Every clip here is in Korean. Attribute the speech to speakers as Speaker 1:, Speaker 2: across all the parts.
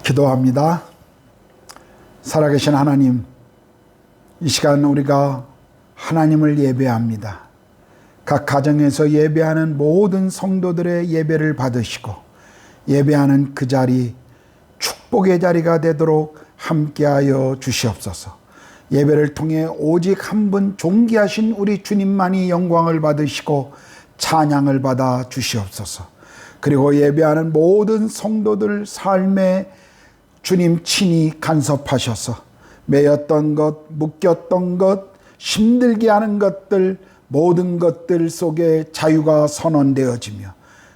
Speaker 1: 기도합니다. 살아계신 하나님, 이 시간 우리가 하나님을 예배합니다. 각 가정에서 예배하는 모든 성도들의 예배를 받으시고 예배하는 그 자리, 축복의 자리가 되도록 함께하여 주시옵소서. 예배를 통해 오직 한 분 존귀하신 우리 주님만이 영광을 받으시고 찬양을 받아 주시옵소서. 그리고 예배하는 모든 성도들 삶에 주님 친히 간섭하셔서 매였던 것, 묶였던 것, 힘들게 하는 것들, 모든 것들 속에 자유가 선언되어지며,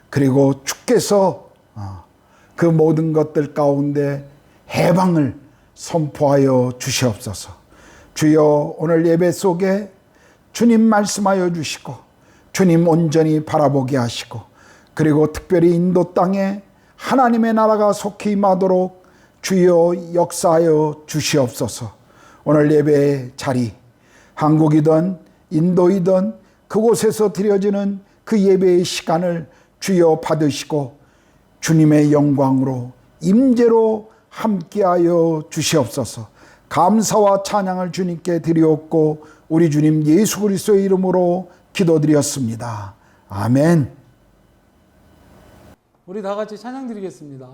Speaker 1: 그리고 주께서 그 모든 것들 가운데 해방을 선포하여 주시옵소서. 주여, 오늘 예배 속에 주님 말씀하여 주시고 주님 온전히 바라보게 하시고, 그리고 특별히 인도 땅에 하나님의 나라가 속히 임하도록 주여 역사하여 주시옵소서. 오늘 예배의 자리, 한국이든 인도이든 그곳에서 드려지는 그 예배의 시간을 주여 받으시고 주님의 영광으로 임재로 함께하여 주시옵소서. 감사와 찬양을 주님께 드리옵고 우리 주님 예수 그리스도의 이름으로 기도드렸습니다. 아멘.
Speaker 2: 우리 다 같이 찬양 드리겠습니다.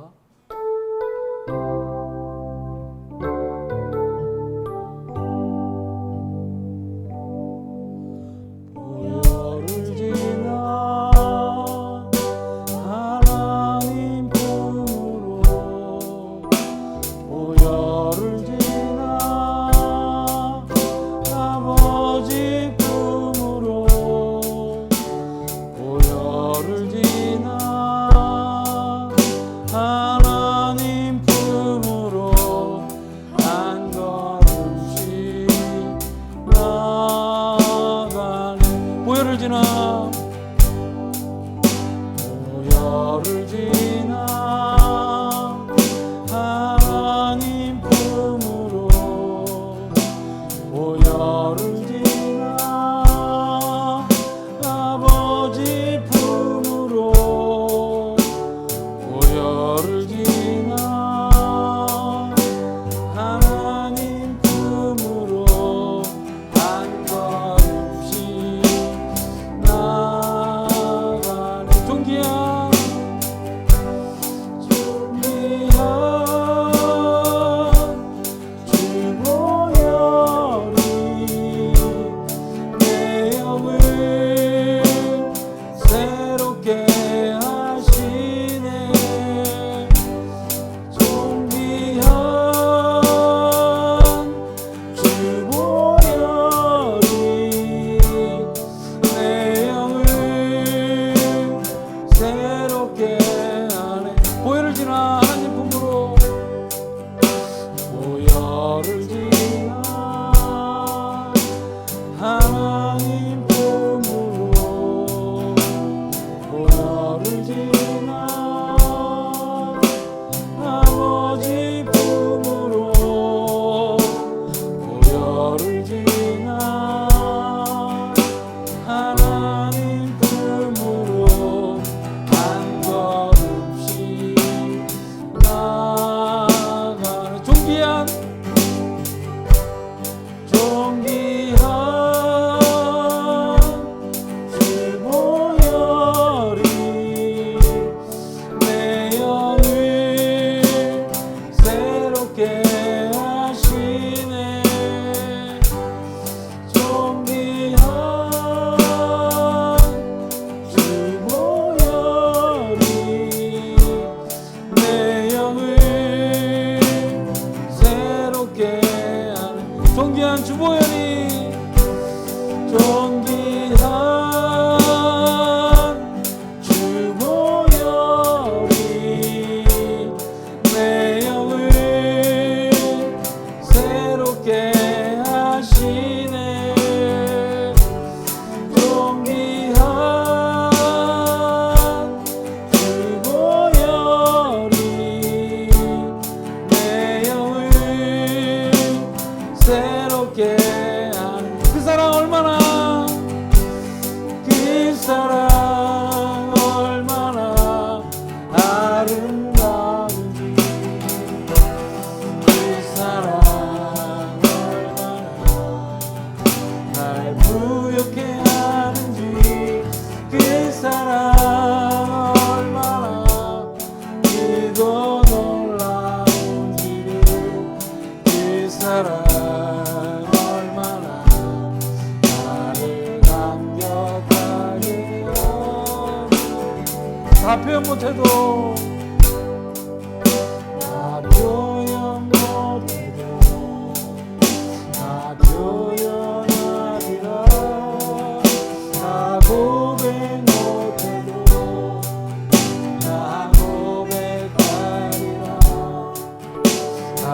Speaker 3: 새롭게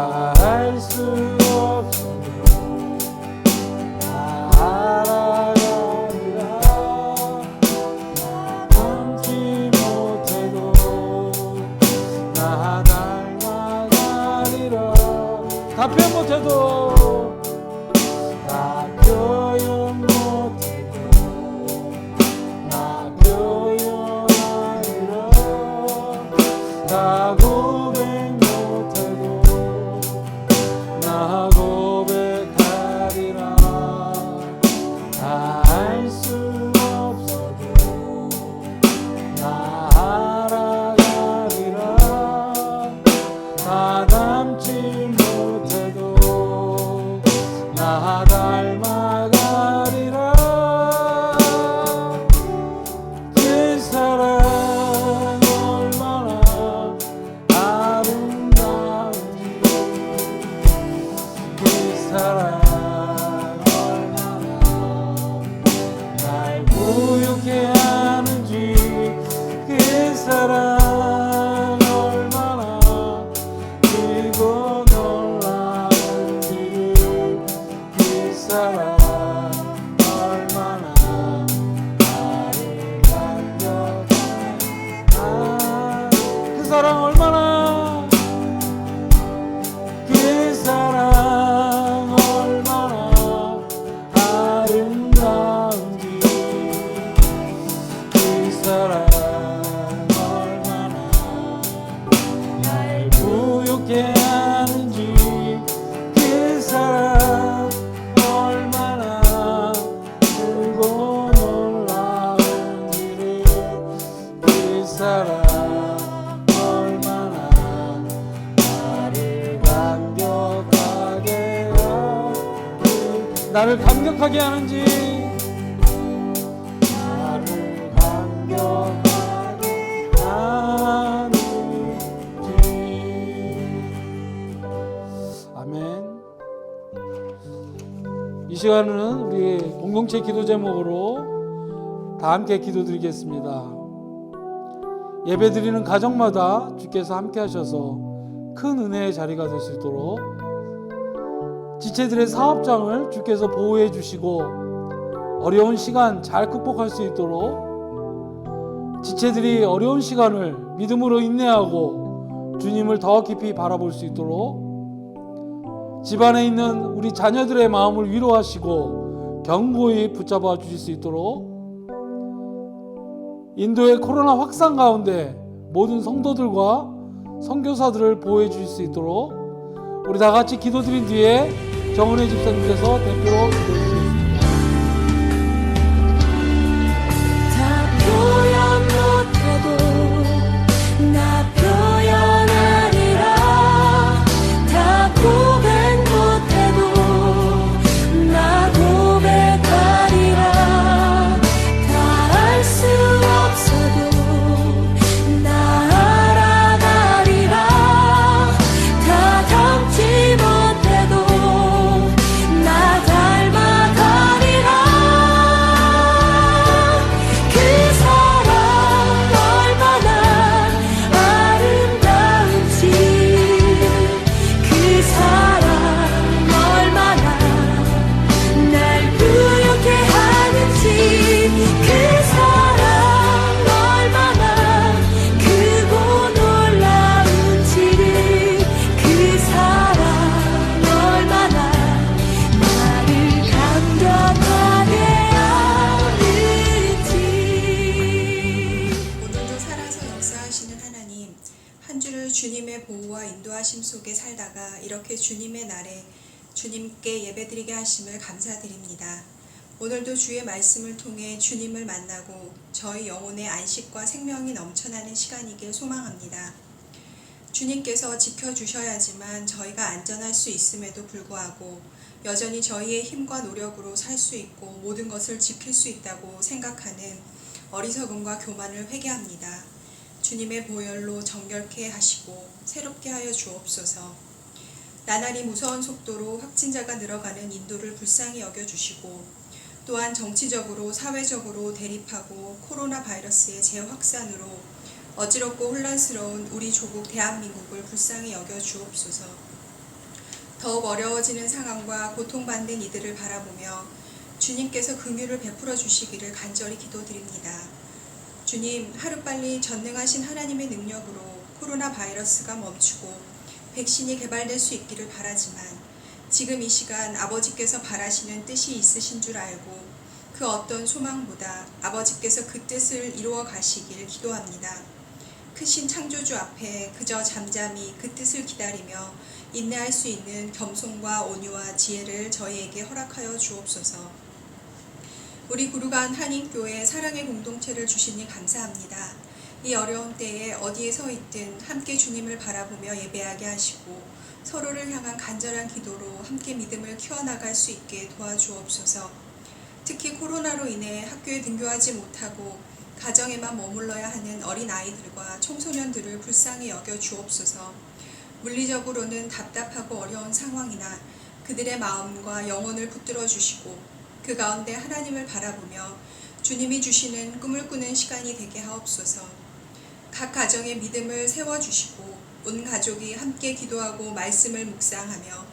Speaker 2: 다 알 수 없어도 다 알아가리라. 닮지 못해도 나 닮아가리라. 다 표현 못해도 나 표현 못해도 나 표현하리라. 나 고백 못해도 나 고백하리라. 다 알 수 없어도 나 알아가리라. 나 닮지 못해도 나 닮아가리라. 그 사랑 얼마나 아름다운지, 그 사랑 얼마나 날 부유케 하는지, 그 사랑 얼마나 크고 놀라운지를, 그 사랑 얼마나 나를 감격하나. 그 사랑 얼마나, 그 사랑 얼마나 아름다운지, 그 사랑 얼마나 날 부유케 하는지, 그 사랑 얼마나 크고 놀라운지를, 그 사랑 얼마나 나를 감격하게 하는지, 나를 감격하게 하는지. 아멘. 이 시간은 우리 공동체 기도 제목으로 다 함께 기도드리겠습니다. 예배드리는 가정마다 주께서 함께 하셔서 큰 은혜의 자리가 될 수 있도록, 지체들의 사업장을 주께서 보호해 주시고 어려운 시간 잘 극복할 수 있도록, 지체들이 어려운 시간을 믿음으로 인내하고 주님을 더 깊이 바라볼 수 있도록, 집안에 있는 우리 자녀들의 마음을 위로하시고 견고히 붙잡아 주실 수 있도록, 인도의 코로나 확산 가운데 모든 성도들과 선교사들을 보호해 주실 수 있도록, 우리 다 같이 기도드린 뒤에 정은혜 집사님께서 대표로 기도해 주시겠습니다.
Speaker 3: 다 표현 못해도 나 표현하리라. 다 고백 못해도 나 고백하리라. 다 알 수 없어도 나 알아가리라. 다 닮지 못해도 나 닮아가리라. 그 사랑 얼마나 아름다운지, 그 사랑 얼마나 날 부유케 하는지, 그 사랑 얼마나 크고 놀라운지를, 그 사랑 얼마나 나를 감격하게 하는지.
Speaker 4: 오늘도 살아서 역사하시는 하나님, 한 주를 주님의 보호와 인도하심 속에 살다가 이렇게 주님의 날에 주님께 예배드리게 하심을 감사드립니다. 오늘도 주의 말씀을 통해 주님을 만나고 저희 영혼의 안식과 생명이 넘쳐나는 시간이길 소망합니다. 주님께서 지켜주셔야지만 저희가 안전할 수 있음에도 불구하고 여전히 저희의 힘과 노력으로 살 수 있고 모든 것을 지킬 수 있다고 생각하는 어리석음과 교만을 회개합니다. 주님의 보혈로 정결케 하시고 새롭게 하여 주옵소서. 나날이 무서운 속도로 확진자가 늘어가는 인도를 불쌍히 여겨주시고, 또한 정치적으로 사회적으로 대립하고 코로나 바이러스의 재확산으로 어지럽고 혼란스러운 우리 조국 대한민국을 불쌍히 여겨 주옵소서. 더욱 어려워지는 상황과 고통받는 이들을 바라보며 주님께서 긍휼을 베풀어 주시기를 간절히 기도드립니다. 주님, 하루빨리 전능하신 하나님의 능력으로 코로나 바이러스가 멈추고 백신이 개발될 수 있기를 바라지만 지금 이 시간 아버지께서 바라시는 뜻이 있으신 줄 알고 그 어떤 소망보다 아버지께서 그 뜻을 이루어 가시길 기도합니다. 크신 창조주 앞에 그저 잠잠히 그 뜻을 기다리며 인내할 수 있는 겸손과 온유와 지혜를 저희에게 허락하여 주옵소서. 우리 구루간 한인교회 사랑의 공동체를 주시니 감사합니다. 이 어려운 때에 어디에 서 있든 함께 주님을 바라보며 예배하게 하시고 서로를 향한 간절한 기도로 함께 믿음을 키워나갈 수 있게 도와주옵소서. 특히 코로나로 인해 학교에 등교하지 못하고 가정에만 머물러야 하는 어린아이들과 청소년들을 불쌍히 여겨 주옵소서. 물리적으로는 답답하고 어려운 상황이나 그들의 마음과 영혼을 붙들어 주시고 그 가운데 하나님을 바라보며 주님이 주시는 꿈을 꾸는 시간이 되게 하옵소서. 각 가정의 믿음을 세워주시고 온 가족이 함께 기도하고 말씀을 묵상하며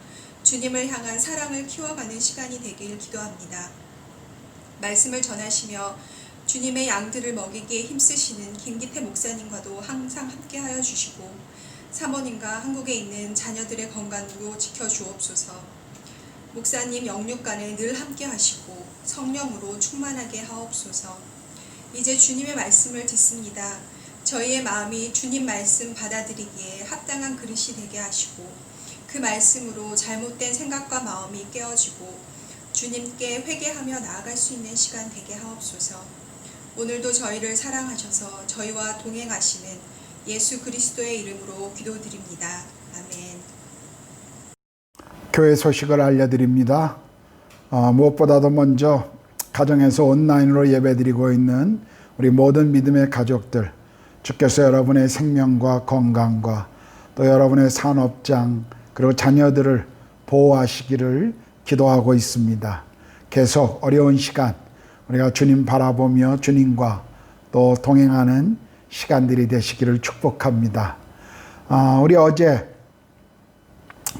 Speaker 4: 주님을 향한 사랑을 키워가는 시간이 되길 기도합니다. 말씀을 전하시며 주님의 양들을 먹이기에 힘쓰시는 김기태 목사님과도 항상 함께하여 주시고 사모님과 한국에 있는 자녀들의 건강도 지켜주옵소서. 목사님 영육간에 늘 함께하시고 성령으로 충만하게 하옵소서. 이제 주님의 말씀을 듣습니다. 저희의 마음이 주님 말씀 받아들이기에 합당한 그릇이 되게 하시고 그 말씀으로 잘못된 생각과 마음이 깨어지고 주님께 회개하며 나아갈 수 있는 시간 되게 하옵소서. 오늘도 저희를 사랑하셔서 저희와 동행하시는 예수 그리스도의 이름으로 기도드립니다. 아멘.
Speaker 1: 교회 소식을 알려드립니다. 무엇보다도 먼저 가정에서 온라인으로 예배드리고 있는 우리 모든 믿음의 가족들, 주께서 여러분의 생명과 건강과 또 여러분의 산업장 그리고 자녀들을 보호하시기를 기도하고 있습니다. 계속 어려운 시간 우리가 주님 바라보며 주님과 또 동행하는 시간들이 되시기를 축복합니다. 우리 어제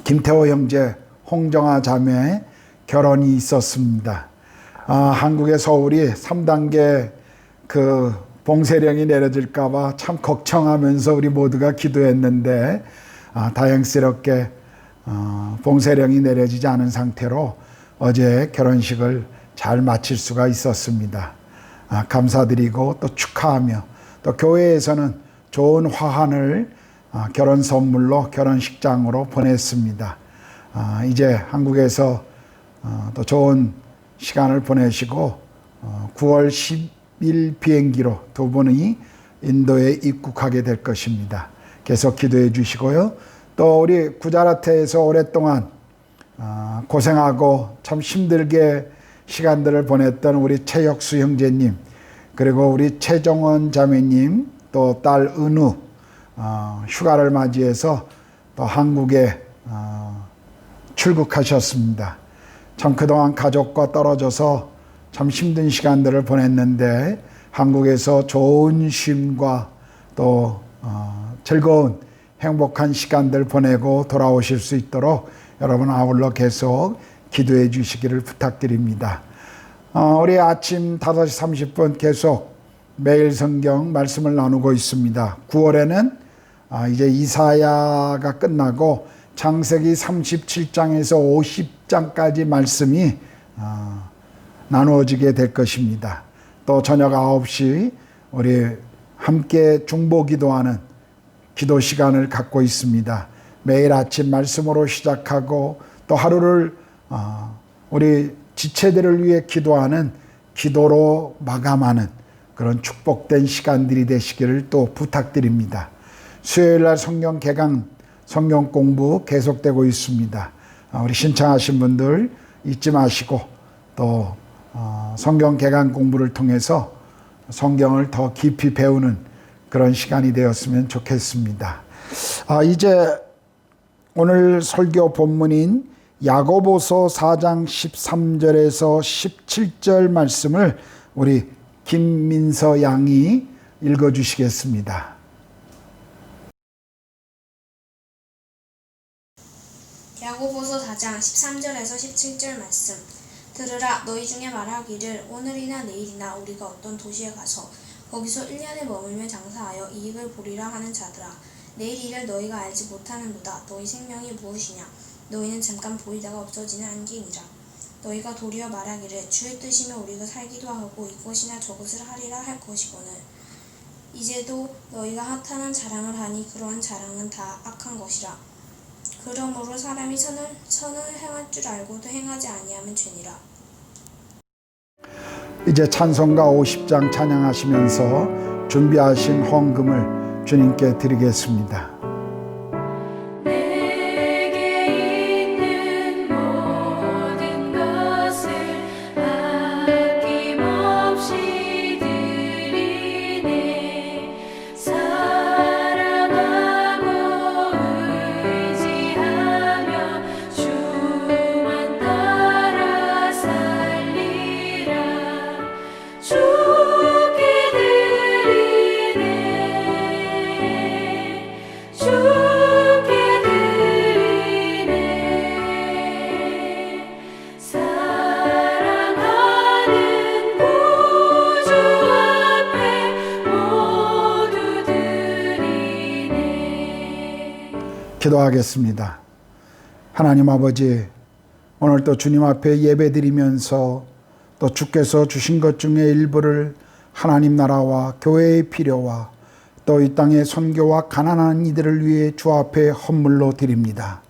Speaker 1: 김태호 형제, 홍정아 자매 결혼이 있었습니다. 한국의 서울이 3단계 그 봉쇄령이 내려질까봐 참 걱정하면서 우리 모두가 기도했는데 다행스럽게 봉쇄령이 내려지지 않은 상태로 어제 결혼식을 잘 마칠 수가 있었습니다. 감사드리고 또 축하하며 또 교회에서는 좋은 화환을 결혼 선물로 결혼식장으로 보냈습니다. 이제 한국에서 또 좋은 시간을 보내시고 9월 10일 비행기로 두 분이 인도에 입국하게 될 것입니다. 계속 기도해 주시고요. 또 우리 구자라트에서 오랫동안 고생하고 참 힘들게 시간들을 보냈던 우리 최혁수 형제님, 그리고 우리 최정원 자매님, 또 딸 은우 휴가를 맞이해서 또 한국에 출국하셨습니다. 참 그동안 가족과 떨어져서 참 힘든 시간들을 보냈는데 한국에서 좋은 쉼과 또 즐거운 행복한 시간들 보내고 돌아오실 수 있도록 여러분 아울러 계속 기도해 주시기를 부탁드립니다. 우리 아침 5시 30분 계속 매일 성경 말씀을 나누고 있습니다. 9월에는 이제 이사야가 끝나고 창세기 37장에서 50장까지 말씀이 나누어지게 될 것입니다. 또 저녁 9시 우리 함께 중보 기도하는 기도 시간을 갖고 있습니다. 매일 아침 말씀으로 시작하고 또 하루를 우리 지체들을 위해 기도하는 기도로 마감하는 그런 축복된 시간들이 되시기를 또 부탁드립니다. 수요일날 성경 개강, 성경 공부 계속되고 있습니다. 우리 신청하신 분들 잊지 마시고 또 성경 개강 공부를 통해서 성경을 더 깊이 배우는 그런 시간이 되었으면 좋겠습니다. 이제 오늘 설교 본문인 야고보서 4장 13절에서 17절 말씀을 우리 김민서 양이 읽어주시겠습니다.
Speaker 5: 야고보서 4장 13절에서 17절 말씀. 들으라, 너희 중에 말하기를 오늘이나 내일이나 우리가 어떤 도시에 가서 거기서 1년에 머물며 장사하여 이익을 보리라 하는 자들아, 내일 일을 너희가 알지 못하는도다. 너희 생명이 무엇이냐? 너희는 잠깐 보이다가 없어지는 안개니라. 너희가 도리어 말하기를 주의 뜻이면 우리가 살기도 하고 이것이나 저것을 하리라 할 것이거늘. 이제도 너희가 하찮은 자랑을 하니 그러한 자랑은 다 악한 것이라. 그러므로 사람이 선을 행할 줄 알고도 행하지 아니하면 죄니라.
Speaker 1: 이제 찬송가 50장 찬양하시면서 준비하신 헌금을 주님께 드리겠습니다.
Speaker 3: 내게 있는 모든 것을 아낌없이 드리네. 사랑하고 의지하며 주만 따라 살리라. 주께 드리네. 주께 드리네. 사랑하는 구주 앞에 모두 드리네.
Speaker 1: 기도하겠습니다. 하나님 아버지, 오늘 또 주님 앞에 예배드리면서 또 주께서 주신 것 중에 일부를 하나님 나라와 교회의 필요와 또 이 땅의 선교와 가난한 이들을 위해 주 앞에 헌물로 드립니다.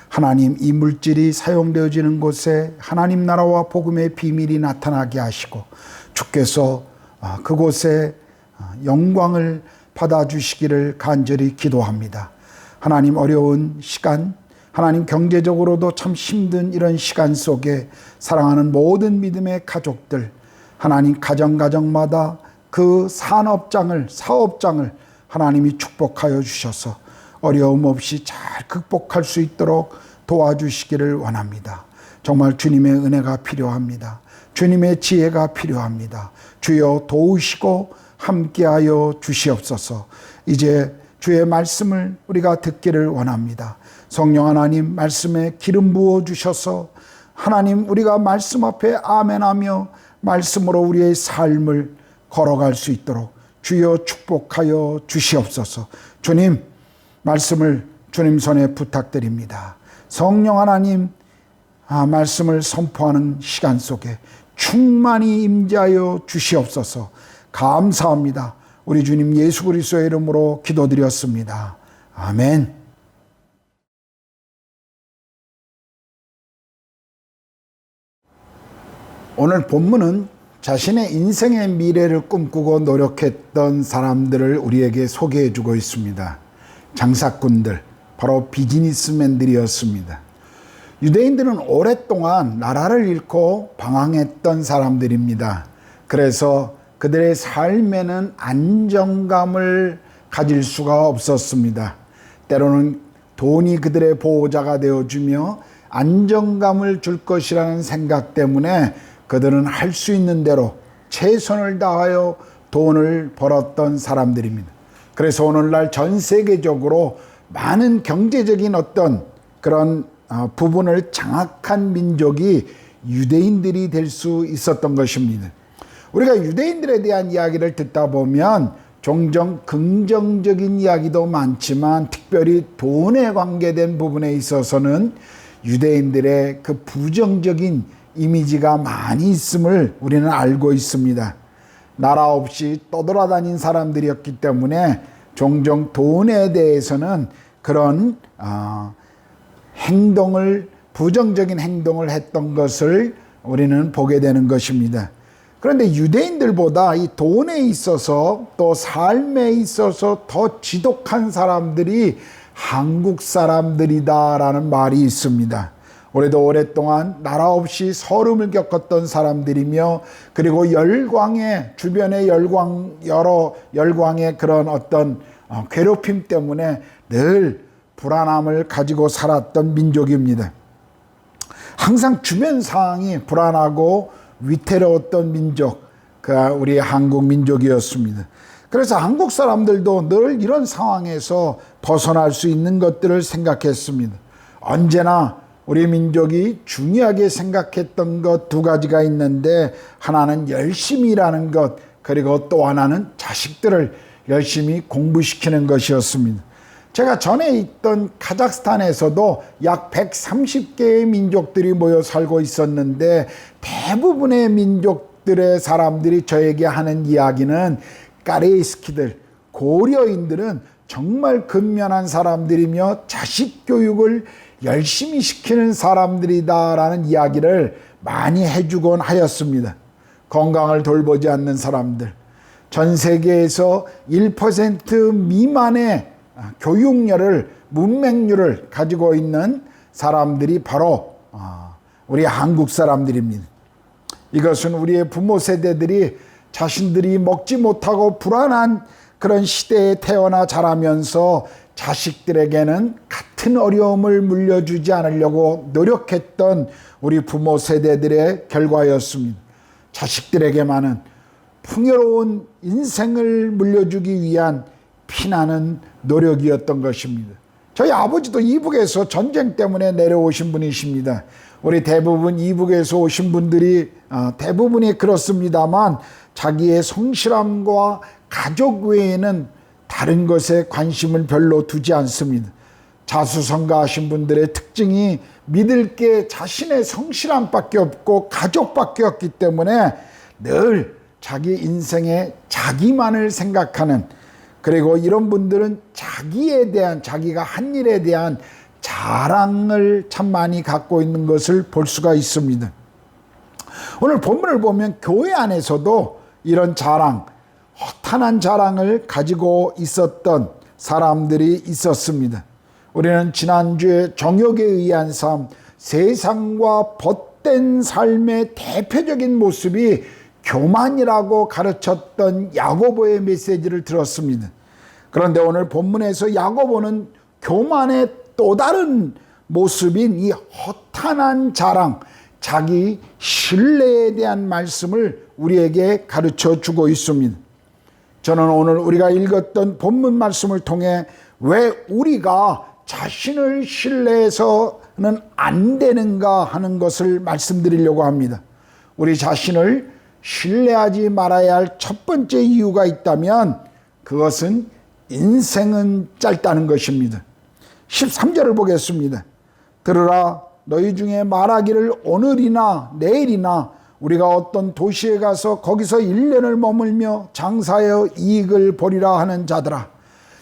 Speaker 1: 하나님, 이 물질이 사용되어지는 곳에 하나님 나라와 복음의 비밀이 나타나게 하시고 주께서 그곳에 영광을 받아주시기를 간절히 기도합니다. 하나님, 어려운 시간, 하나님 경제적으로도 참 힘든 이런 시간 속에 사랑하는 모든 믿음의 가족들, 하나님 가정마다 그 사업장을 하나님이 축복하여 주셔서 어려움 없이 잘 극복할 수 있도록 도와주시기를 원합니다. 정말 주님의 은혜가 필요합니다. 주님의 지혜가 필요합니다. 주여 도우시고 함께하여 주시옵소서. 이제 주의 말씀을 우리가 듣기를 원합니다. 성령 하나님, 말씀에 기름 부어 주셔서 하나님, 우리가 말씀 앞에 아멘하며 말씀으로 우리의 삶을 걸어갈 수 있도록 주여 축복하여 주시옵소서. 주님, 말씀을 주님 손에 부탁드립니다. 성령 하나님, 말씀을 선포하는 시간 속에 충만히 임재하여 주시옵소서. 감사합니다. 우리 주님 예수 그리스도의 이름으로 기도드렸습니다. 아멘. 오늘 본문은 자신의 인생의 미래를 꿈꾸고 노력했던 사람들을 우리에게 소개해주고 있습니다. 장사꾼들, 바로 비즈니스맨들이었습니다. 유대인들은 오랫동안 나라를 잃고 방황했던 사람들입니다. 그래서 그들의 삶에는 안정감을 가질 수가 없었습니다. 때로는 돈이 그들의 보호자가 되어주며 안정감을 줄 것이라는 생각 때문에 그들은 할 수 있는 대로 최선을 다하여 돈을 벌었던 사람들입니다. 그래서 오늘날 전 세계적으로 많은 경제적인 어떤 그런 부분을 장악한 민족이 유대인들이 될 수 있었던 것입니다. 우리가 유대인들에 대한 이야기를 듣다 보면 종종 긍정적인 이야기도 많지만 특별히 돈에 관계된 부분에 있어서는 유대인들의 그 부정적인 이미지가 많이 있음을 우리는 알고 있습니다. 나라 없이 떠돌아다닌 사람들이었기 때문에 종종 돈에 대해서는 그런 부정적인 행동을 했던 것을 우리는 보게 되는 것입니다. 그런데 유대인들보다 이 돈에 있어서 또 삶에 있어서 더 지독한 사람들이 한국 사람들이다라는 말이 있습니다. 우리도 오랫동안 나라 없이 서름을 겪었던 사람들이며, 그리고 주변의 여러 열광의 그런 어떤 괴롭힘 때문에 늘 불안함을 가지고 살았던 민족입니다. 항상 주변 상황이 불안하고 위태로웠던 민족, 우리 한국 민족이었습니다. 그래서 한국 사람들도 늘 이런 상황에서 벗어날 수 있는 것들을 생각했습니다. 언제나 우리 민족이 중요하게 생각했던 것 두 가지가 있는데, 하나는 열심히 일하는 것, 그리고 또 하나는 자식들을 열심히 공부시키는 것이었습니다. 제가 전에 있던 카자흐스탄에서도 약 130개의 민족들이 모여 살고 있었는데, 대부분의 민족들의 사람들이 저에게 하는 이야기는 까레이스키들, 고려인들은 정말 근면한 사람들이며 자식 교육을 열심히 시키는 사람들이다라는 이야기를 많이 해주곤 하였습니다. 건강을 돌보지 않는 사람들, 전 세계에서 1% 미만의 교육열을, 문맹률을 가지고 있는 사람들이 바로 우리 한국 사람들입니다. 이것은 우리의 부모 세대들이 자신들이 먹지 못하고 불안한 그런 시대에 태어나 자라면서 자식들에게는 같은 어려움을 물려주지 않으려고 노력했던 우리 부모 세대들의 결과였습니다. 자식들에게만은 풍요로운 인생을 물려주기 위한 피나는 노력이었던 것입니다. 저희 아버지도 이북에서 전쟁 때문에 내려오신 분이십니다. 우리 대부분 이북에서 오신 분들이 대부분이 그렇습니다만, 자기의 성실함과 가족 외에는 다른 것에 관심을 별로 두지 않습니다. 자수성가하신 분들의 특징이 믿을 게 자신의 성실함밖에 없고 가족밖에 없기 때문에 늘 자기 인생에 자기만을 생각하는, 그리고 이런 분들은 자기에 대한, 자기가 한 일에 대한 자랑을 참 많이 갖고 있는 것을 볼 수가 있습니다. 오늘 본문을 보면 교회 안에서도 이런 자랑, 허탄한 자랑을 가지고 있었던 사람들이 있었습니다. 우리는 지난주에 정욕에 의한 삶, 세상과 벗된 삶의 대표적인 모습이 교만이라고 가르쳤던 야고보의 메시지를 들었습니다. 그런데 오늘 본문에서 야고보는 교만의 또 다른 모습인 이 허탄한 자랑, 자기 신뢰에 대한 말씀을 우리에게 가르쳐 주고 있습니다. 저는 오늘 우리가 읽었던 본문 말씀을 통해 왜 우리가 자신을 신뢰해서는 안 되는가 하는 것을 말씀드리려고 합니다. 우리 자신을 신뢰하지 말아야 할 첫 번째 이유가 있다면 그것은 인생은 짧다는 것입니다. 13절을 보겠습니다. 들으라, 너희 중에 말하기를 오늘이나 내일이나 우리가 어떤 도시에 가서 거기서 1년을 머물며 장사하여 이익을 보리라 하는 자들아.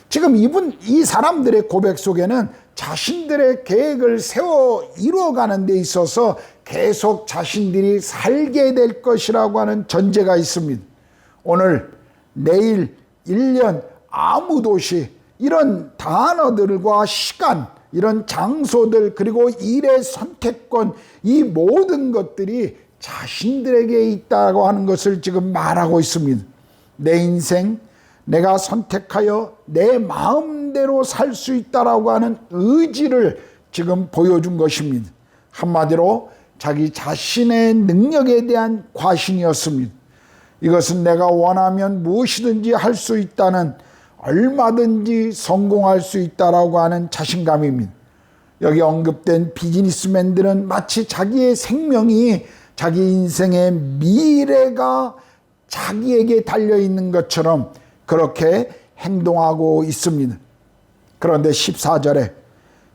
Speaker 1: 지금 이 사람들의 고백 속에는 자신들의 계획을 세워 이루어가는 데 있어서 계속 자신들이 살게 될 것이라고 하는 전제가 있습니다. 오늘, 내일, 1년, 아무 도시, 이런 단어들과 시간, 이런 장소들, 그리고 일의 선택권, 이 모든 것들이 자신들에게 있다고 하는 것을 지금 말하고 있습니다. 내 인생, 내가 선택하여 내 마음대로 살 수 있다라고 하는 의지를 지금 보여준 것입니다. 한마디로 자기 자신의 능력에 대한 과신이었습니다. 이것은 내가 원하면 무엇이든지 할 수 있다는, 얼마든지 성공할 수 있다라고 하는 자신감입니다. 여기 언급된 비즈니스맨들은 마치 자기의 생명이, 자기 인생의 미래가 자기에게 달려있는 것처럼 그렇게 행동하고 있습니다. 그런데 14절에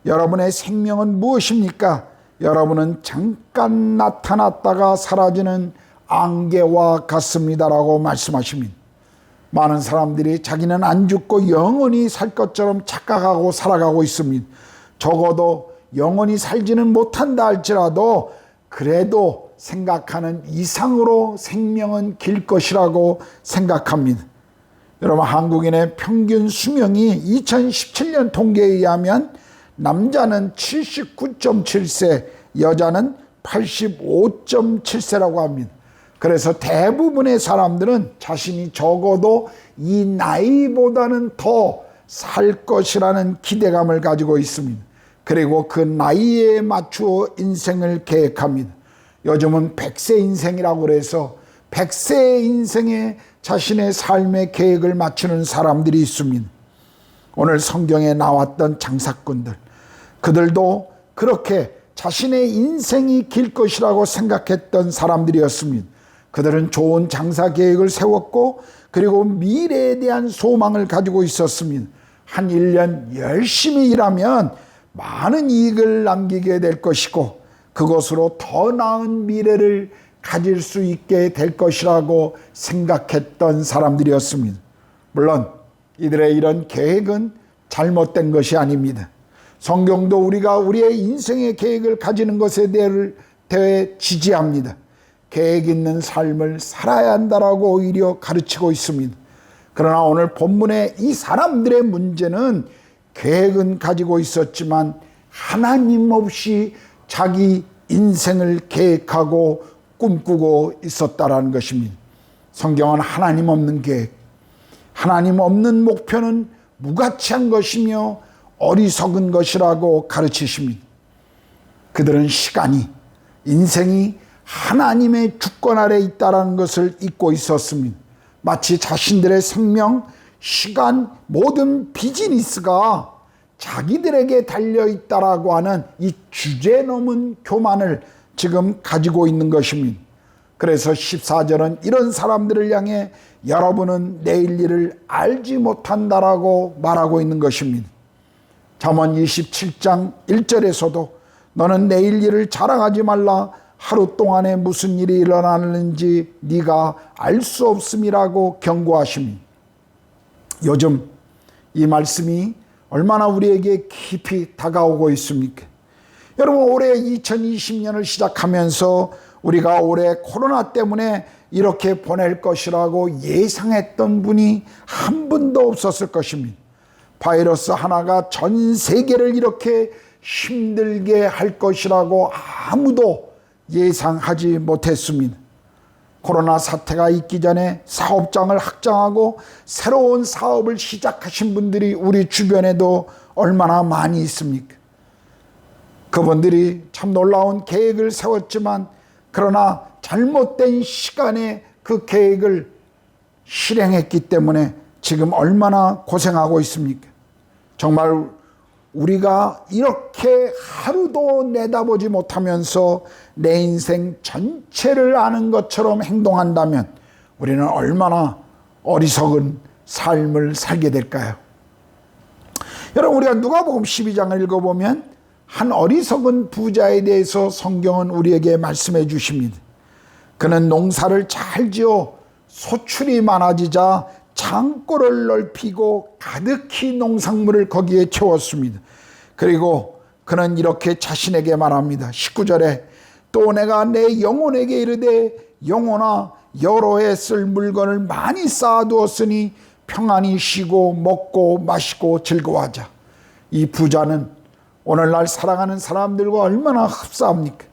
Speaker 1: 여러분의 생명은 무엇입니까? 여러분은 잠깐 나타났다가 사라지는 안개와 같습니다라고 말씀하십니다. 많은 사람들이 자기는 안 죽고 영원히 살 것처럼 착각하고 살아가고 있습니다. 적어도 영원히 살지는 못한다 할지라도 그래도 생각하는 이상으로 생명은 길 것이라고 생각합니다. 여러분, 한국인의 평균 수명이 2017년 통계에 의하면 남자는 79.7세, 여자는 85.7세라고 합니다. 그래서 대부분의 사람들은 자신이 적어도 이 나이보다는 더 살 것이라는 기대감을 가지고 있습니다. 그리고 그 나이에 맞추어 인생을 계획합니다. 요즘은 100세 인생이라고 해서 100세의 인생에 자신의 삶의 계획을 맞추는 사람들이 있습니다. 오늘 성경에 나왔던 장사꾼들, 그들도 그렇게 자신의 인생이 길 것이라고 생각했던 사람들이었습니다. 그들은 좋은 장사 계획을 세웠고 그리고 미래에 대한 소망을 가지고 있었습니다. 한 1년 열심히 일하면 많은 이익을 남기게 될 것이고 그것으로 더 나은 미래를 가질 수 있게 될 것이라고 생각했던 사람들이었습니다. 물론 이들의 이런 계획은 잘못된 것이 아닙니다. 성경도 우리가 우리의 인생의 계획을 가지는 것에 대해 지지합니다. 계획 있는 삶을 살아야 한다라고 오히려 가르치고 있습니다. 그러나 오늘 본문의 이 사람들의 문제는 계획은 가지고 있었지만 하나님 없이 자기 인생을 계획하고 꿈꾸고 있었다라는 것입니다. 성경은 하나님 없는 계획, 하나님 없는 목표는 무가치한 것이며 어리석은 것이라고 가르치십니다. 그들은 시간이, 인생이 하나님의 주권 아래 있다는 것을 잊고 있었습니다. 마치 자신들의 생명, 시간, 모든 비즈니스가 자기들에게 달려있다라고 하는 이 주제넘은 교만을 지금 가지고 있는 것입니다. 그래서 14절은 이런 사람들을 향해 여러분은 내일 일을 알지 못한다라고 말하고 있는 것입니다. 잠언 27장 1절에서도 너는 내일 일을 자랑하지 말라. 하루 동안에 무슨 일이 일어나는지 네가 알 수 없음이라고 경고하십니다. 요즘 이 말씀이 얼마나 우리에게 깊이 다가오고 있습니까? 여러분, 올해 2020년을 시작하면서 우리가 올해 코로나 때문에 이렇게 보낼 것이라고 예상했던 분이 한 분도 없었을 것입니다. 바이러스 하나가 전 세계를 이렇게 힘들게 할 것이라고 아무도 예상하지 못했습니다. 코로나 사태가 있기 전에 사업장을 확장하고 새로운 사업을 시작하신 분들이 우리 주변에도 얼마나 많이 있습니까? 그분들이 참 놀라운 계획을 세웠지만 그러나 잘못된 시간에 그 계획을 실행했기 때문에 지금 얼마나 고생하고 있습니까? 정말 우리가 이렇게 하루도 내다보지 못하면서 내 인생 전체를 아는 것처럼 행동한다면 우리는 얼마나 어리석은 삶을 살게 될까요? 여러분, 우리가 누가복음 12장을 읽어보면 한 어리석은 부자에 대해서 성경은 우리에게 말씀해 주십니다. 그는 농사를 잘 지어 소출이 많아지자 창고를 넓히고 가득히 농산물을 거기에 채웠습니다. 그리고 그는 이렇게 자신에게 말합니다. 19절에 또 내가 내 영혼에게 이르되 영혼아 여러 해 쓸 물건을 많이 쌓아두었으니 평안히 쉬고 먹고 마시고 즐거워하자. 이 부자는 오늘날 살아가는 사람들과 얼마나 흡사합니까?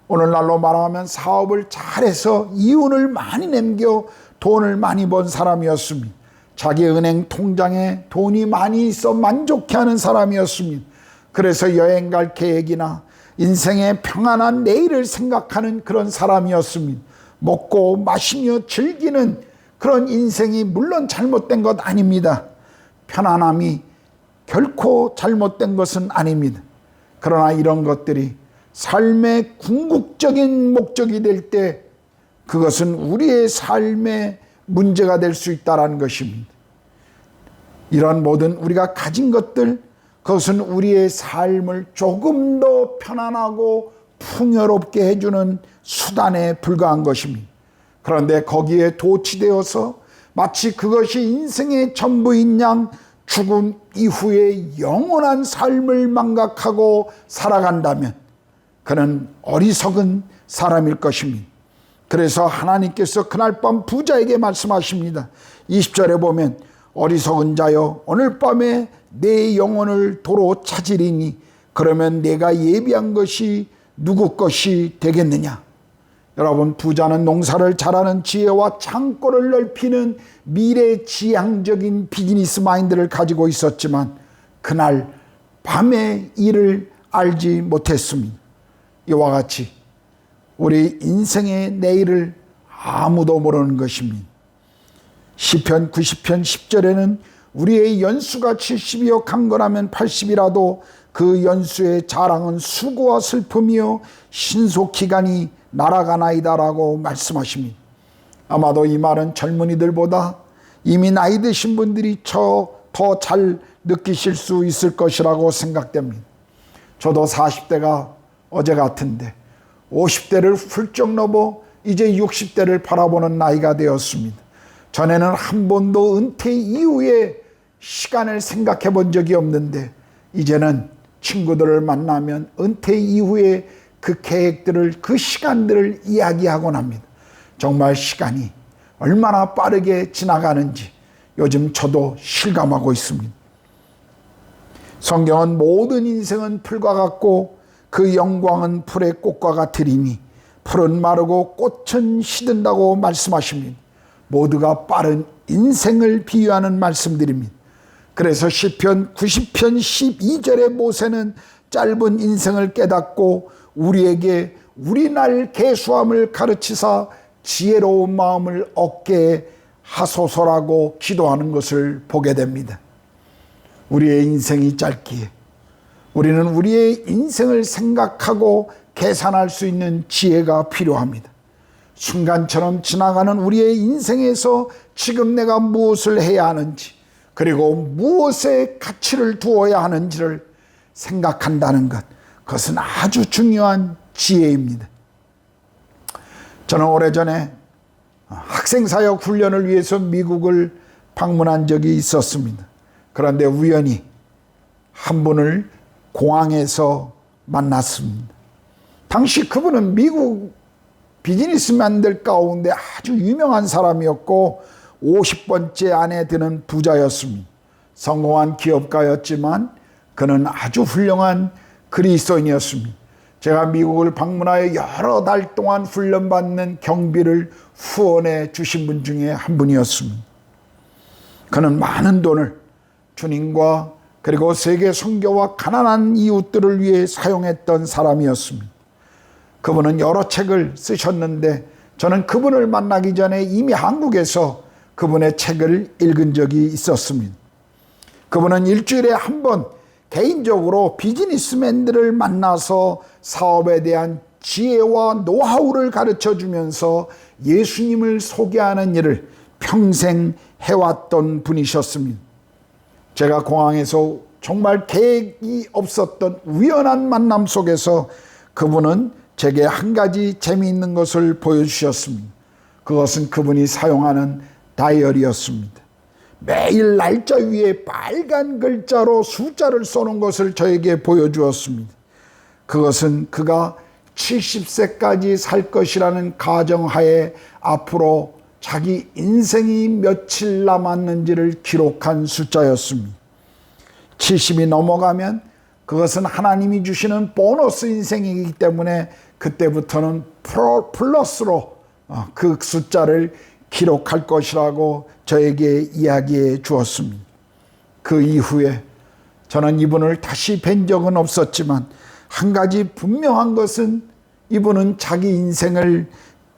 Speaker 1: 오늘날로 말하면 사업을 잘해서 이윤을 많이 남겨 돈을 많이 번 사람이었습니다. 자기 은행 통장에 돈이 많이 있어 만족해하는 사람이었습니다. 그래서 여행 갈 계획이나 인생의 평안한 내일을 생각하는 그런 사람이었습니다. 먹고 마시며 즐기는 그런 인생이 물론 잘못된 것 아닙니다. 편안함이 결코 잘못된 것은 아닙니다. 그러나 이런 것들이 삶의 궁극적인 목적이 될 때 그것은 우리의 삶의 문제가 될 수 있다는 것입니다. 이런 모든 우리가 가진 것들, 그것은 우리의 삶을 조금 더 편안하고 풍요롭게 해주는 수단에 불과한 것입니다. 그런데 거기에 도취되어서 마치 그것이 인생의 전부인 양 죽음 이후에 영원한 삶을 망각하고 살아간다면 그는 어리석은 사람일 것입니다. 그래서 하나님께서 그날 밤 부자에게 말씀하십니다. 20절에 보면 어리석은 자여 오늘 밤에 내 영혼을 도로 찾으리니 그러면 내가 예비한 것이 누구 것이 되겠느냐. 여러분, 부자는 농사를 잘하는 지혜와 창고를 넓히는 미래지향적인 비즈니스 마인드를 가지고 있었지만 그날 밤의 일을 알지 못했습니다. 이와 같이 우리 인생의 내일을 아무도 모르는 것입니다. 시편 90편 10절에는 우리의 연수가 70이요 강건하면 80이라도 그 연수의 자랑은 수고와 슬픔이요 신속기간이 날아가나이다라고 말씀하십니다. 아마도 이 말은 젊은이들보다 이미 나이 드신 분들이 더 잘 느끼실 수 있을 것이라고 생각됩니다. 저도 40대가 어제 같은데 50대를 훌쩍 넘어 이제 60대를 바라보는 나이가 되었습니다. 전에는 한 번도 은퇴 이후에 시간을 생각해 본 적이 없는데 이제는 친구들을 만나면 은퇴 이후에 그 계획들을, 그 시간들을 이야기하곤 합니다. 정말 시간이 얼마나 빠르게 지나가는지 요즘 저도 실감하고 있습니다. 성경은 모든 인생은 풀과 같고 그 영광은 풀의 꽃과 같으리니 풀은 마르고 꽃은 시든다고 말씀하십니다. 모두가 빠른 인생을 비유하는 말씀들입니다. 그래서 시편 90편 12절의 모세는 짧은 인생을 깨닫고 우리에게 우리 날 계수함을 가르치사 지혜로운 마음을 얻게 하소서라고 기도하는 것을 보게 됩니다. 우리의 인생이 짧기에 우리는 우리의 인생을 생각하고 계산할 수 있는 지혜가 필요합니다. 순간처럼 지나가는 우리의 인생에서 지금 내가 무엇을 해야 하는지, 그리고 무엇에 가치를 두어야 하는지를 생각한다는 것, 그것은 아주 중요한 지혜입니다. 저는 오래전에 학생사역 훈련을 위해서 미국을 방문한 적이 있었습니다. 그런데 우연히 한 분을 공항에서 만났습니다. 당시 그분은 미국 비즈니스맨들 가운데 아주 유명한 사람이었고 50번째 안에 드는 부자였습니다. 성공한 기업가였지만 그는 아주 훌륭한 그리스도인이었습니다. 제가 미국을 방문하여 여러 달 동안 훈련받는 경비를 후원해 주신 분 중에 한 분이었습니다. 그는 많은 돈을 주님과 그리고 세계 선교와 가난한 이웃들을 위해 사용했던 사람이었습니다. 그분은 여러 책을 쓰셨는데 저는 그분을 만나기 전에 이미 한국에서 그분의 책을 읽은 적이 있었습니다. 그분은 일주일에 한 번 개인적으로 비즈니스맨들을 만나서 사업에 대한 지혜와 노하우를 가르쳐 주면서 예수님을 소개하는 일을 평생 해왔던 분이셨습니다. 제가 공항에서 정말 계획이 없었던 우연한 만남 속에서 그분은 제게 한 가지 재미있는 것을 보여주셨습니다. 그것은 그분이 사용하는 다이어리였습니다. 매일 날짜 위에 빨간 글자로 숫자를 써놓은 것을 저에게 보여주었습니다. 그것은 그가 70세까지 살 것이라는 가정하에 앞으로 자기 인생이 며칠 남았는지를 기록한 숫자였습니다. 70이 넘어가면 그것은 하나님이 주시는 보너스 인생이기 때문에 그때부터는 플러스로 그 숫자를 기록할 것이라고 저에게 이야기해 주었습니다. 그 이후에 저는 이분을 다시 뵌 적은 없었지만 한 가지 분명한 것은 이분은 자기 인생을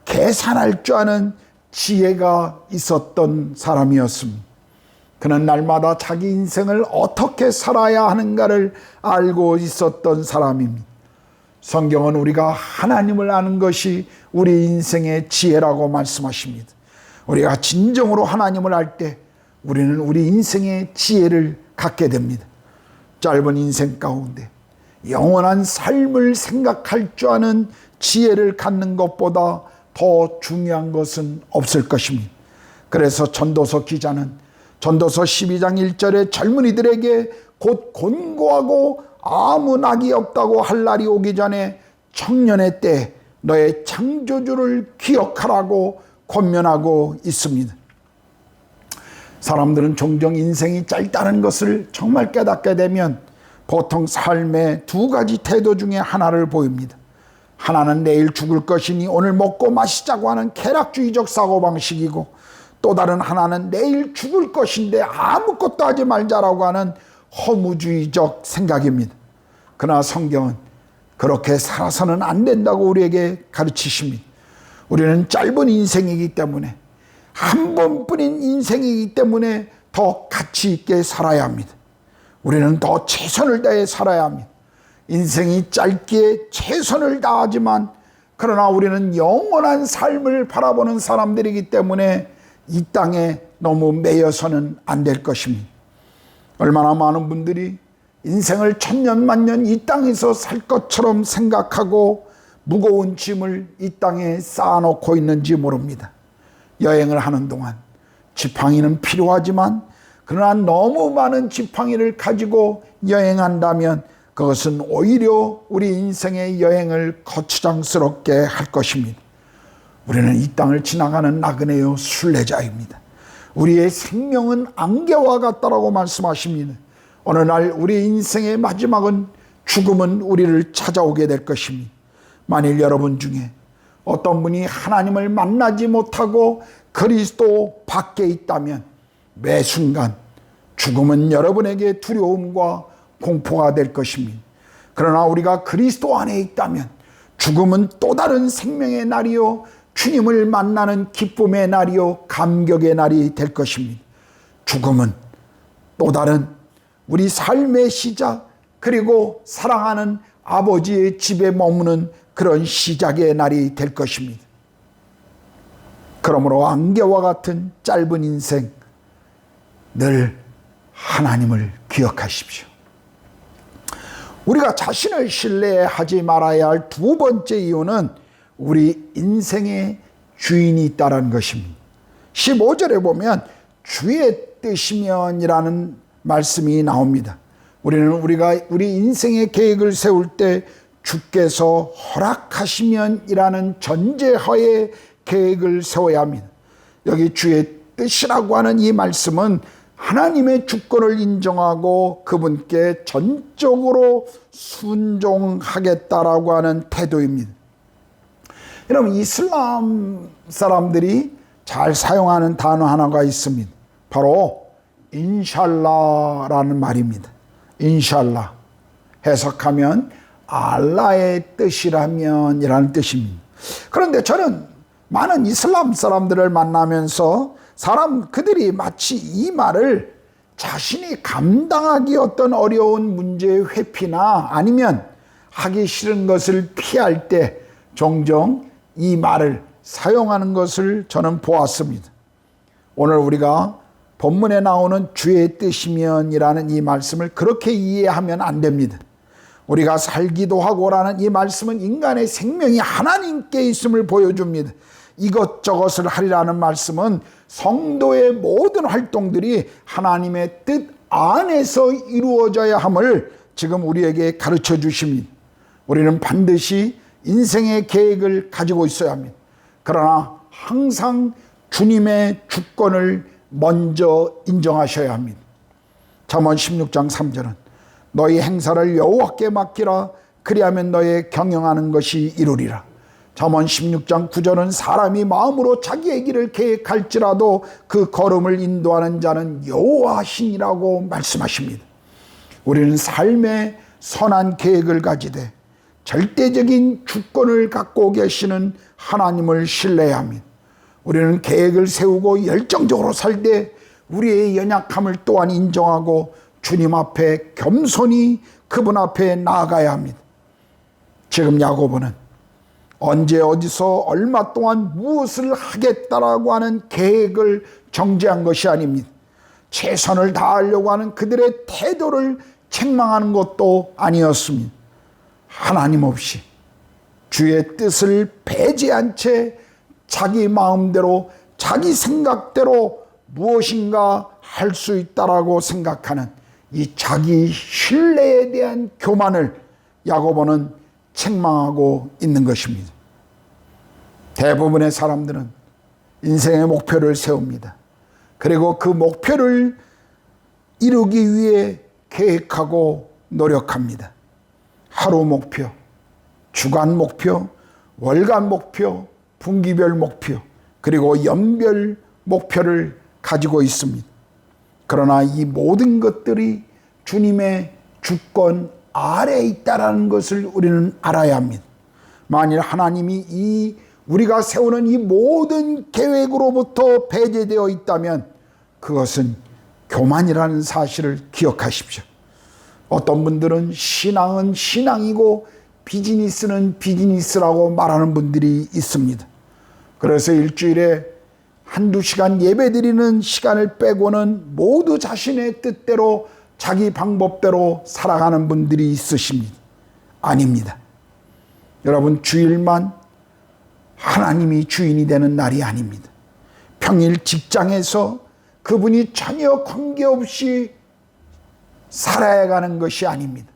Speaker 1: 계산할 줄 아는 지혜가 있었던 사람이었습니다. 그는 날마다 자기 인생을 어떻게 살아야 하는가를 알고 있었던 사람입니다. 성경은 우리가 하나님을 아는 것이 우리 인생의 지혜라고 말씀하십니다. 우리가 진정으로 하나님을 알 때 우리는 우리 인생의 지혜를 갖게 됩니다. 짧은 인생 가운데 영원한 삶을 생각할 줄 아는 지혜를 갖는 것보다 더 중요한 것은 없을 것입니다. 그래서 전도서 기자는 전도서 12장 1절에 젊은이들에게 곧 곤고하고 아무 낙이 없다고 할 날이 오기 전에 청년의 때 너의 창조주를 기억하라고 권면하고 있습니다. 사람들은 종종 인생이 짧다는 것을 정말 깨닫게 되면 보통 삶의 두 가지 태도 중에 하나를 보입니다. 하나는 내일 죽을 것이니 오늘 먹고 마시자고 하는 쾌락주의적 사고방식이고, 또 다른 하나는 내일 죽을 것인데 아무것도 하지 말자라고 하는 허무주의적 생각입니다. 그러나 성경은 그렇게 살아서는 안 된다고 우리에게 가르치십니다. 우리는 짧은 인생이기 때문에, 한 번뿐인 인생이기 때문에 더 가치 있게 살아야 합니다. 우리는 더 최선을 다해 살아야 합니다. 인생이 짧기에 최선을 다하지만 그러나 우리는 영원한 삶을 바라보는 사람들이기 때문에 이 땅에 너무 매여서는 안 될 것입니다. 얼마나 많은 분들이 인생을 천년만년 이 땅에서 살 것처럼 생각하고 무거운 짐을 이 땅에 쌓아놓고 있는지 모릅니다. 여행을 하는 동안 지팡이는 필요하지만 그러나 너무 많은 지팡이를 가지고 여행한다면 그것은 오히려 우리 인생의 여행을 거추장스럽게 할 것입니다. 우리는 이 땅을 지나가는 나그네요 순례자입니다. 우리의 생명은 안개와 같다라고 말씀하십니다. 어느 날 우리 인생의 마지막은 죽음은 우리를 찾아오게 될 것입니다. 만일 여러분 중에 어떤 분이 하나님을 만나지 못하고 그리스도 밖에 있다면 매 순간 죽음은 여러분에게 두려움과 공포가 될 것입니다. 그러나 우리가 그리스도 안에 있다면 죽음은 또 다른 생명의 날이요 주님을 만나는 기쁨의 날이요 감격의 날이 될 것입니다. 죽음은 또 다른 우리 삶의 시작 그리고 사랑하는 아버지의 집에 머무는 그런 시작의 날이 될 것입니다. 그러므로 안개와 같은 짧은 인생 늘 하나님을 기억하십시오. 우리가 자신을 신뢰하지 말아야 할 두 번째 이유는 우리 인생의 주인이 있다는 것입니다. 15절에 보면 주의 뜻이면이라는 말씀이 나옵니다. 우리가 우리 인생의 계획을 세울 때 주께서 허락하시면이라는 전제하에 계획을 세워야 합니다. 여기 주의 뜻이라고 하는 이 말씀은 하나님의 주권을 인정하고 그분께 전적으로 순종하겠다라고 하는 태도입니다. 여러분, 이슬람 사람들이 잘 사용하는 단어 하나가 있습니다. 바로 인샬라라는 말입니다. 인샬라 해석하면 알라의 뜻이라면 이라는 뜻입니다. 그런데 저는 많은 이슬람 사람들을 만나면서 그들이 마치 이 말을 자신이 감당하기 어떤 어려운 문제의 회피나 아니면 하기 싫은 것을 피할 때 종종 이 말을 사용하는 것을 저는 보았습니다. 오늘 우리가 본문에 나오는 주의 뜻이면이라는 이 말씀을 그렇게 이해하면 안 됩니다. 우리가 살기도 하고라는 이 말씀은 인간의 생명이 하나님께 있음을 보여줍니다. 이것저것을 하리라는 말씀은 성도의 모든 활동들이 하나님의 뜻 안에서 이루어져야 함을 지금 우리에게 가르쳐 주십니다. 우리는 반드시 인생의 계획을 가지고 있어야 합니다. 그러나 항상 주님의 주권을 먼저 인정하셔야 합니다. 잠언 16장 3절은 너희 행사를 여호와께 맡기라 그리하면 너의 경영하는 것이 이루리라. 잠언 16장 9절은 사람이 마음으로 자기의 길을 계획할지라도 그 걸음을 인도하는 자는 여호와시니라고 말씀하십니다. 우리는 삶의 선한 계획을 가지되 절대적인 주권을 갖고 계시는 하나님을 신뢰해야 합니다. 우리는 계획을 세우고 열정적으로 살 때 우리의 연약함을 또한 인정하고 주님 앞에 겸손히 그분 앞에 나아가야 합니다. 지금 야고보는 언제 어디서 얼마 동안 무엇을 하겠다라고 하는 계획을 정지한 것이 아닙니다. 최선을 다하려고 하는 그들의 태도를 책망하는 것도 아니었습니다. 하나님 없이 주의 뜻을 배제한 채 자기 마음대로 자기 생각대로 무엇인가 할 수 있다라고 생각하는 이 자기 신뢰에 대한 교만을 야고보는 책망하고 있는 것입니다. 대부분의 사람들은 인생의 목표를 세웁니다. 그리고 그 목표를 이루기 위해 계획하고 노력합니다. 하루 목표, 주간 목표, 월간 목표, 분기별 목표, 그리고 연별 목표를 가지고 있습니다. 그러나 이 모든 것들이 주님의 주권 아래에 있다는 것을 우리는 알아야 합니다. 만일 하나님이 우리가 세우는 이 모든 계획으로부터 배제되어 있다면 그것은 교만이라는 사실을 기억하십시오. 어떤 분들은 신앙은 신앙이고 비즈니스는 비즈니스라고 말하는 분들이 있습니다. 그래서 일주일에 한두 시간 예배드리는 시간을 빼고는 모두 자신의 뜻대로 자기 방법대로 살아가는 분들이 있으십니다. 아닙니다. 여러분, 주일만 하나님이 주인이 되는 날이 아닙니다. 평일 직장에서 그분이 전혀 관계없이 살아야 가는 것이 아닙니다.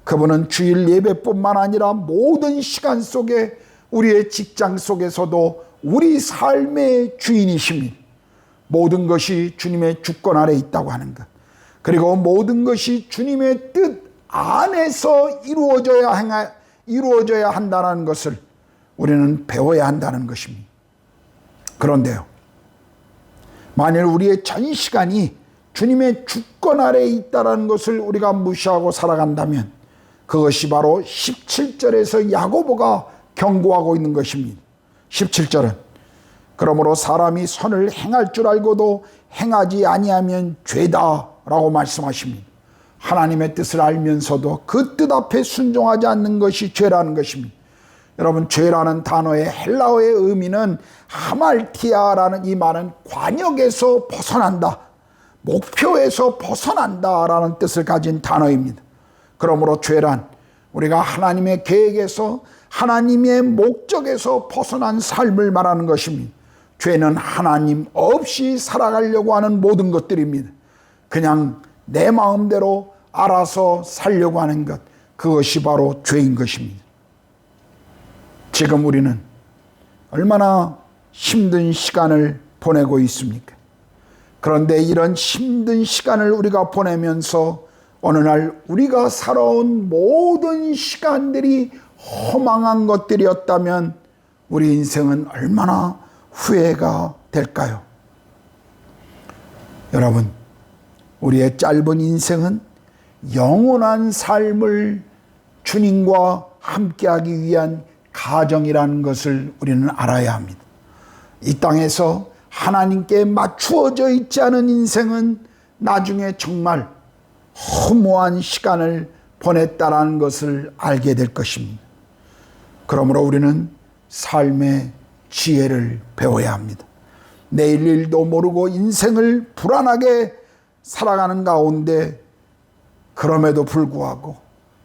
Speaker 1: 그분은 주일 예배뿐만 아니라 모든 시간 속에 우리의 직장 속에서도 우리 삶의 주인이십니다. 모든 것이 주님의 주권 아래 있다고 하는 것, 그리고 모든 것이 주님의 뜻 안에서 이루어져야 한다는 것을 우리는 배워야 한다는 것입니다. 그런데요, 만일 우리의 전 시간이 주님의 주권 아래에 있다는 것을 우리가 무시하고 살아간다면 그것이 바로 17절에서 야고보가 경고하고 있는 것입니다. 17절은 그러므로 사람이 선을 행할 줄 알고도 행하지 아니하면 죄다라고 말씀하십니다. 하나님의 뜻을 알면서도 그 뜻 앞에 순종하지 않는 것이 죄라는 것입니다. 여러분, 죄라는 단어의 헬라어의 의미는 하말티아라는 이 말은 관역에서 벗어난다, 목표에서 벗어난다라는 뜻을 가진 단어입니다. 그러므로 죄란 우리가 하나님의 계획에서 하나님의 목적에서 벗어난 삶을 말하는 것입니다. 죄는 하나님 없이 살아가려고 하는 모든 것들입니다. 그냥 내 마음대로 알아서 살려고 하는 것, 그것이 바로 죄인 것입니다. 지금 우리는 얼마나 힘든 시간을 보내고 있습니까? 그런데 이런 힘든 시간을 우리가 보내면서 어느 날 우리가 살아온 모든 시간들이 허망한 것들이었다면 우리 인생은 얼마나 후회가 될까요? 여러분, 우리의 짧은 인생은 영원한 삶을 주님과 함께하기 위한 가정이라는 것을 우리는 알아야 합니다. 이 땅에서 하나님께 맞추어져 있지 않은 인생은 나중에 정말 허무한 시간을 보냈다라는 것을 알게 될 것입니다. 그러므로 우리는 삶의 지혜를 배워야 합니다. 내일 일도 모르고 인생을 불안하게 살아가는 가운데 그럼에도 불구하고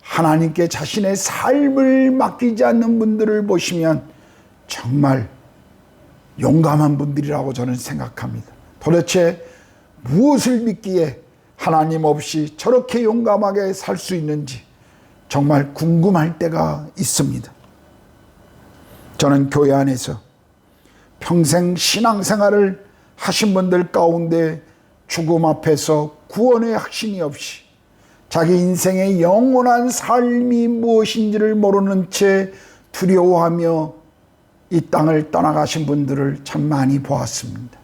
Speaker 1: 하나님께 자신의 삶을 맡기지 않는 분들을 보시면 정말 용감한 분들이라고 저는 생각합니다. 도대체 무엇을 믿기에 하나님 없이 저렇게 용감하게 살 수 있는지 정말 궁금할 때가 있습니다. 저는 교회 안에서 평생 신앙생활을 하신 분들 가운데 죽음 앞에서 구원의 확신이 없이 자기 인생의 영원한 삶이 무엇인지를 모르는 채 두려워하며 이 땅을 떠나가신 분들을 참 많이 보았습니다.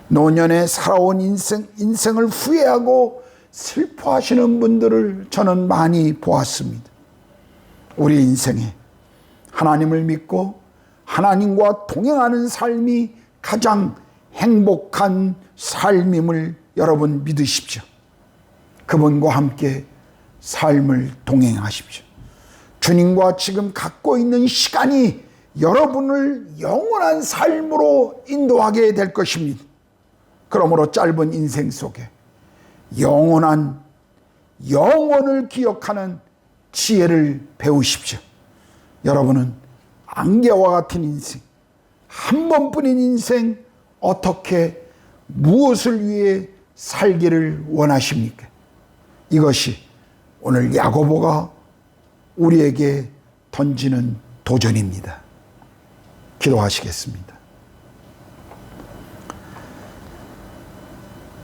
Speaker 1: 노년에 살아온 인생을 후회하고 슬퍼하시는 분들을 저는 많이 보았습니다. 우리 인생에 하나님을 믿고 하나님과 동행하는 삶이 가장 행복한 삶임을 여러분 믿으십시오. 그분과 함께 삶을 동행하십시오. 주님과 지금 갖고 있는 시간이 여러분을 영원한 삶으로 인도하게 될 것입니다. 그러므로 짧은 인생 속에 영원을 기억하는 지혜를 배우십시오. 여러분은 안개와 같은 인생, 한 번뿐인 인생, 어떻게 무엇을 위해 살기를 원하십니까? 이것이 오늘 야고보가 우리에게 던지는 도전입니다. 기도하시겠습니다.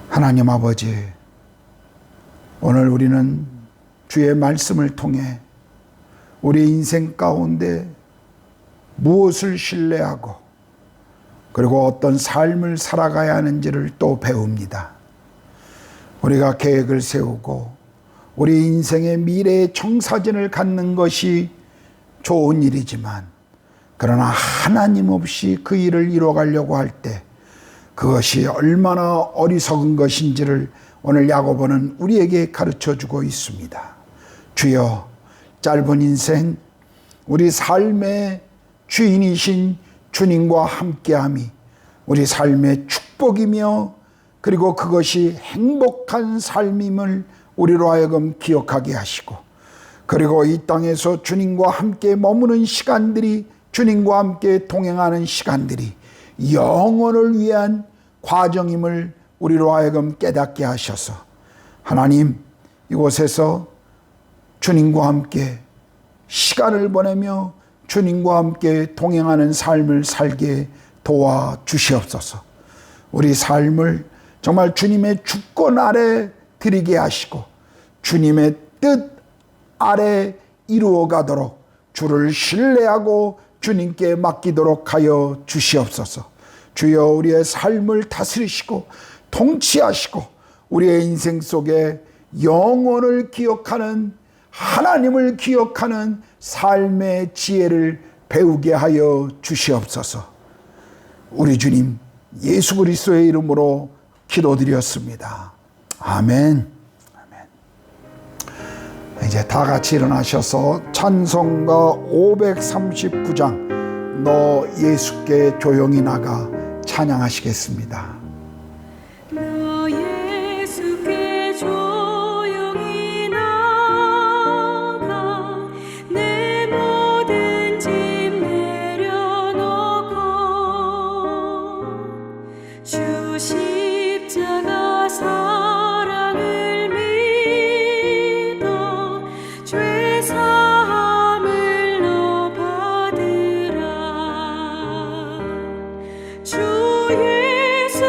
Speaker 1: 하나님 아버지, 오늘 우리는 주의 말씀을 통해 우리 인생 가운데 무엇을 신뢰하고 그리고 어떤 삶을 살아가야 하는지를 또 배웁니다. 우리가 계획을 세우고 우리 인생의 미래의 청사진을 갖는 것이 좋은 일이지만 그러나 하나님 없이 그 일을 이뤄가려고 할 때 그것이 얼마나 어리석은 것인지를 오늘 야고보는 우리에게 가르쳐 주고 있습니다. 주여, 짧은 인생 우리 삶의 주인이신 주님과 함께함이 우리 삶의 축복이며 그리고 그것이 행복한 삶임을 우리로 하여금 기억하게 하시고, 그리고 이 땅에서 주님과 함께 머무는 시간들이, 주님과 함께 동행하는 시간들이 영혼을 위한 과정임을 우리로 하여금 깨닫게 하셔서 하나님, 이곳에서 주님과 함께 시간을 보내며 주님과 함께 동행하는 삶을 살게 도와주시옵소서. 우리 삶을 정말 주님의 주권 아래 드리게 하시고 주님의 뜻 아래 이루어 가도록 주를 신뢰하고 주님께 맡기도록 하여 주시옵소서. 주여, 우리의 삶을 다스리시고 통치하시고 우리의 인생 속에 영혼을 기억하는, 하나님을 기억하는 삶의 지혜를 배우게 하여 주시옵소서. 우리 주님 예수 그리스도의 이름으로 기도드렸습니다. 아멘. 아멘. 이제 다 같이 일어나셔서 찬송가 539장 너 예수께 조용히 나가 찬양하시겠습니다.
Speaker 3: 너 예수께 조용히 나가 내 모든 짐 내려놓고 주 십자가 사랑을 믿어 죄 사함을 너 받으라. 주 예수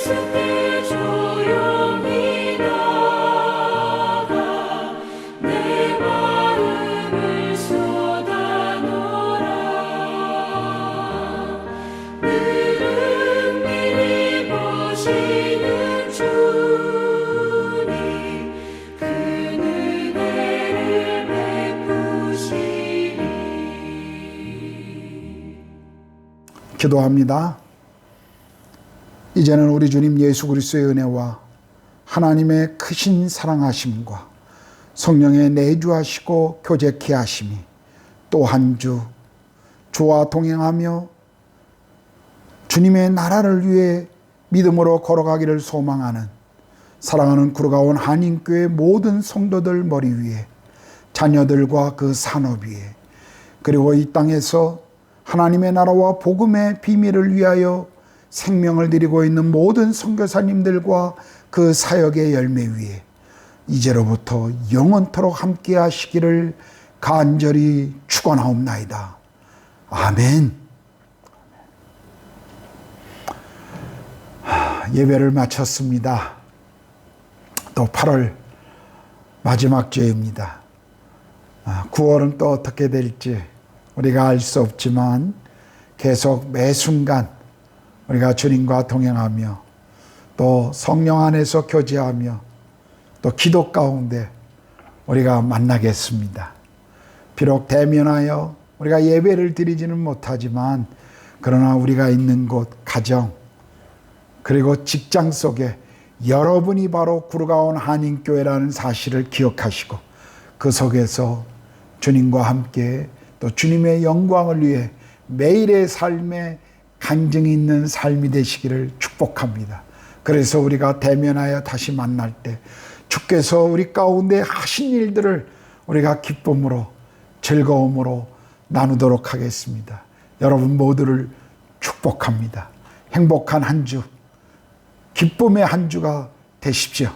Speaker 3: 주께 조용히 나가 내 마음을 쏟아놓으라. 늘 은밀히 보시는 주님 그 은혜를 베푸시리.
Speaker 1: 기도합니다. 이제는 우리 주님 예수 그리스도의 은혜와 하나님의 크신 사랑하심과 성령의 내주하시고 교제케 하심이 또 한 주 주와 동행하며 주님의 나라를 위해 믿음으로 걸어가기를 소망하는 사랑하는 구르가온 한인교회 모든 성도들 머리 위에, 자녀들과 그 산업 위에, 그리고 이 땅에서 하나님의 나라와 복음의 비밀을 위하여 생명을 드리고 있는 모든 선교사님들과 그 사역의 열매 위에 이제로부터 영원토록 함께 하시기를 간절히 축원하옵나이다. 아멘. 예배를 마쳤습니다. 또 8월 마지막 주입니다. 9월은 또 어떻게 될지 우리가 알 수 없지만 계속 매 순간 우리가 주님과 동행하며 또 성령 안에서 교제하며 또 기도 가운데 우리가 만나겠습니다. 비록 대면하여 우리가 예배를 드리지는 못하지만 그러나 우리가 있는 곳, 가정, 그리고 직장 속에 여러분이 바로 구르가온 한인교회라는 사실을 기억하시고 그 속에서 주님과 함께 또 주님의 영광을 위해 매일의 삶에 간증이 있는 삶이 되시기를 축복합니다. 그래서 우리가 대면하여 다시 만날 때 주께서 우리 가운데 하신 일들을 우리가 기쁨으로 즐거움으로 나누도록 하겠습니다. 여러분 모두를 축복합니다. 행복한 한 주, 기쁨의 한 주가 되십시오.